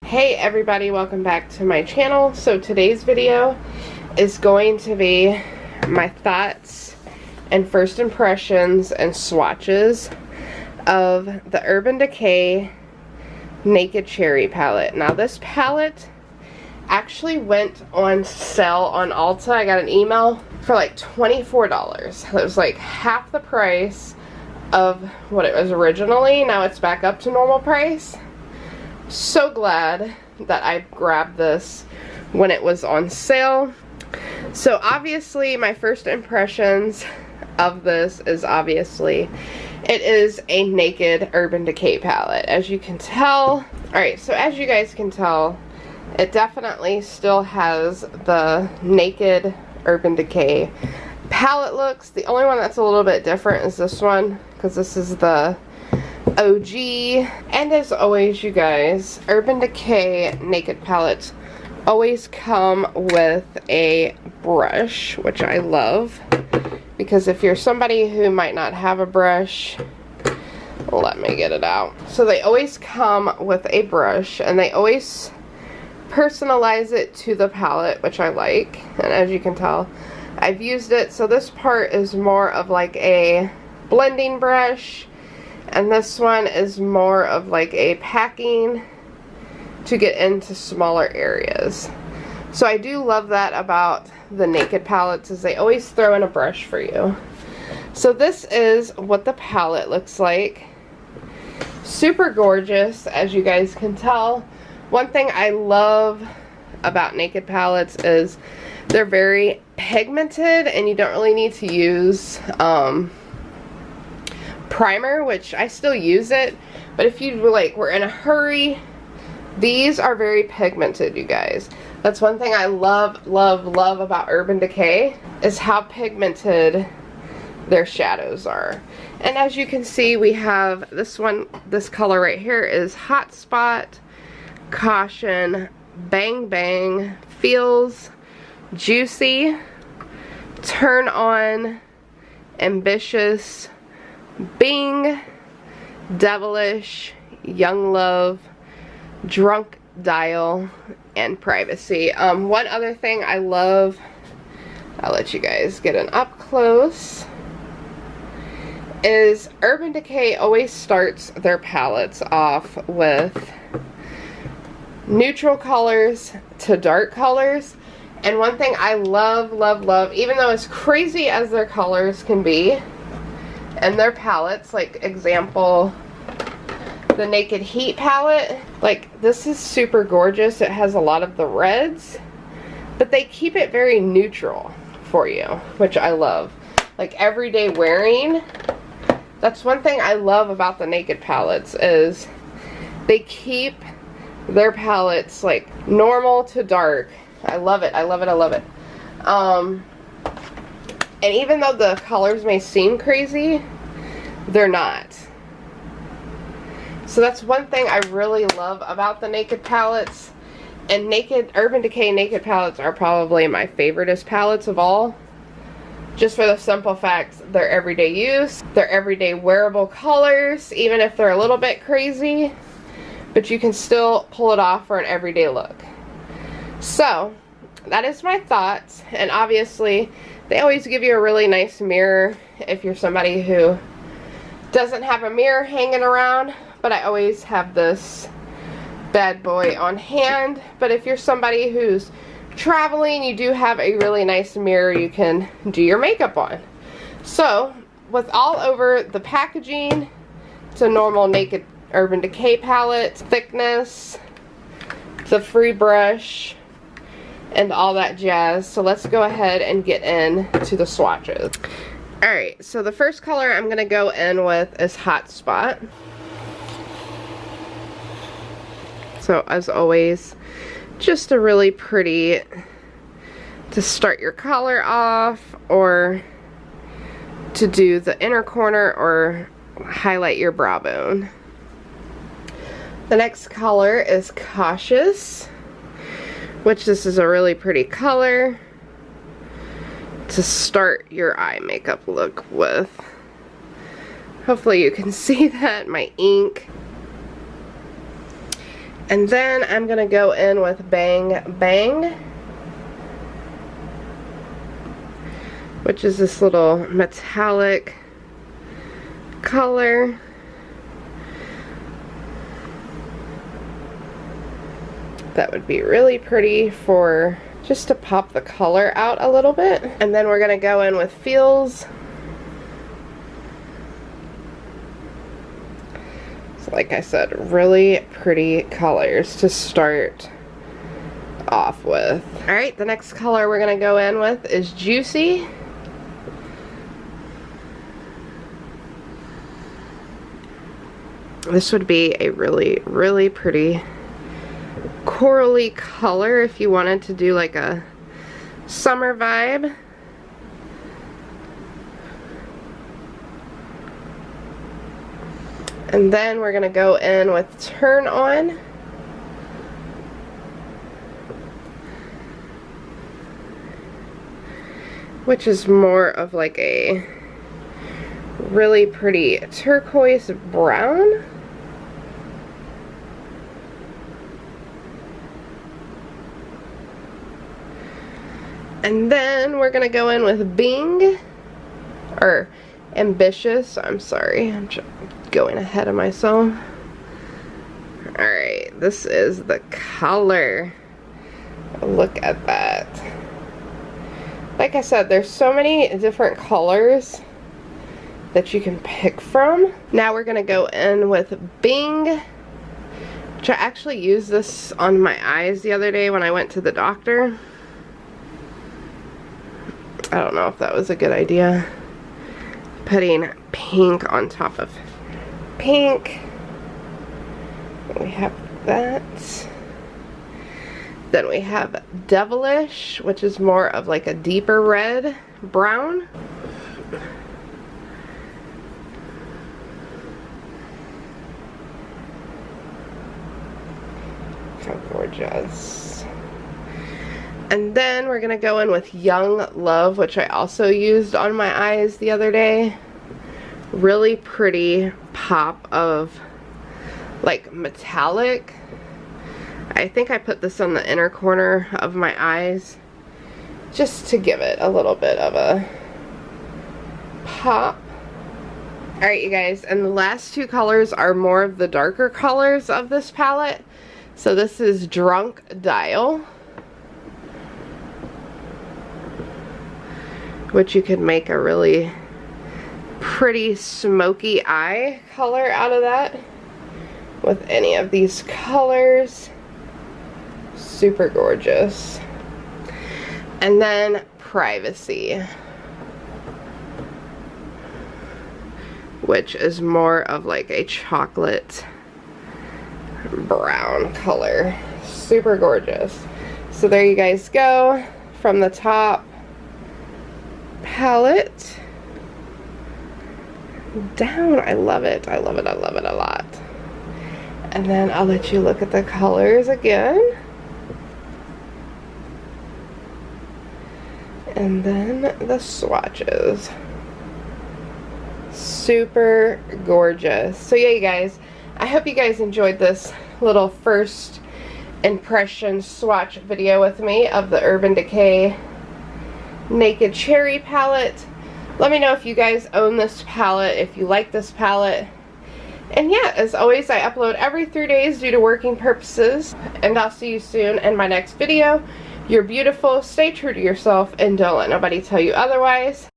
Hey everybody, welcome back to my channel. So today's video is going to be my thoughts and first impressions and swatches of the Urban Decay Naked Cherry palette. Now this palette actually went on sale on Ulta. I got an email for like $24. It was like half the price of what it was originally. Now it's back up to normal price. So glad that I grabbed this when it was on sale. So obviously my first impressions of this is obviously it is a Naked Urban Decay palette, as you can tell. Alright, so as you guys can tell, it definitely still has the Naked Urban Decay palette looks. The only one that's a little bit different is this one, because this is the OG. And as always, you guys, Urban Decay Naked palettes always come with a brush, which I love, because if you're somebody who might not have a brush, let me get it out. So they always come with a brush, and they always personalize it to the palette, which I like. And as you can tell, I've used it. So this part is more of like a blending brush, and this one is more of like a packing to get into smaller areas. So I do love that about the Naked palettes, is they always throw in a brush for you. So this is what the palette looks like. Super gorgeous, as you guys can tell. One thing I love about Naked palettes is they're very pigmented, and you don't really need to use primer, which I still use it, but if you were in a hurry, these are very pigmented, you guys. That's one thing I love about Urban Decay, is how pigmented their shadows are. And as you can see, we have this one, this color right here is Hot Spot, Caution, Bang Bang, Feels, Juicy, Turn On, Ambitious, Bing, Devilish, Young Love, Drunk Dial, and Privacy. One other thing I love, I'll let you guys get an up close, is Urban Decay always starts their palettes off with neutral colors to dark colors. And one thing I love, even though as crazy as their colors can be, and their palettes, like example, the Naked Heat palette, like this is super gorgeous. It has a lot of the reds, but they keep it very neutral for you, which I love. Like everyday wearing, that's one thing I love about the Naked palettes, is they keep their palettes like normal to dark. I love it, I love it, I love it. And even though the colors may seem crazy, they're not. So that's one thing I really love about the Naked palettes. And Urban Decay Naked palettes are probably my favoriteest palettes of all. Just for the simple fact, they're everyday use. They're everyday wearable colors, even if they're a little bit crazy. But you can still pull it off for an everyday look. So, that is my thoughts. And obviously, they always give you a really nice mirror if you're somebody who doesn't have a mirror hanging around. But I always have this bad boy on hand. But if you're somebody who's traveling, you do have a really nice mirror you can do your makeup on. So, with all over the packaging, it's a normal Naked Urban Decay palette, thickness, the free brush, and all that jazz. So let's go ahead and get into the swatches. Alright, so the first color I'm going to go in with is Hot Spot. So as always, just a really pretty to start your color off, or to do the inner corner, or highlight your brow bone. The next color is Cautious, which this is a really pretty color to start your eye makeup look with. Hopefully you can see that, my ink. And then I'm going to go in with Bang Bang, which is this little metallic color. That would be really pretty for just to pop the color out a little bit. And then we're going to go in with Feels. So like I said, really pretty colors to start off with. Alright, the next color we're going to go in with is Juicy. This would be a really, really pretty corally color if you wanted to do like a summer vibe. And then we're going to go in with Turn On. Which is more of like a really pretty turquoise brown. And then we're gonna go in with Bing, or Ambitious, I'm sorry, I'm going ahead of myself. Alright, this is the color. Look at that. Like I said, there's so many different colors that you can pick from. Now we're gonna go in with Bing, which I actually used this on my eyes the other day when I went to the doctor. I don't know if that was a good idea. Putting pink on top of pink. We have that. Then we have Devilish, which is more of like a deeper red brown. How gorgeous. And then we're going to go in with Young Love, which I also used on my eyes the other day. Really pretty pop of like metallic. I think I put this on the inner corner of my eyes just to give it a little bit of a pop. Alright you guys, and the last two colors are more of the darker colors of this palette. So this is Drunk Dial, which you could make a really pretty smoky eye color out of that with any of these colors. Super gorgeous. And then Privacy, which is more of like a chocolate brown color. Super gorgeous. So there you guys go from the top palette down. I love it. I love it. I love it a lot. And then I'll let you look at the colors again. And then the swatches. Super gorgeous. So yeah, you guys, I hope you guys enjoyed this little first impression swatch video with me of the Urban Decay Naked Cherry palette. Let me know if you guys own this palette, if you like this palette. And yeah, as always, I upload every 3 days due to working purposes. And I'll see you soon in my next video. You're beautiful, stay true to yourself, and don't let nobody tell you otherwise.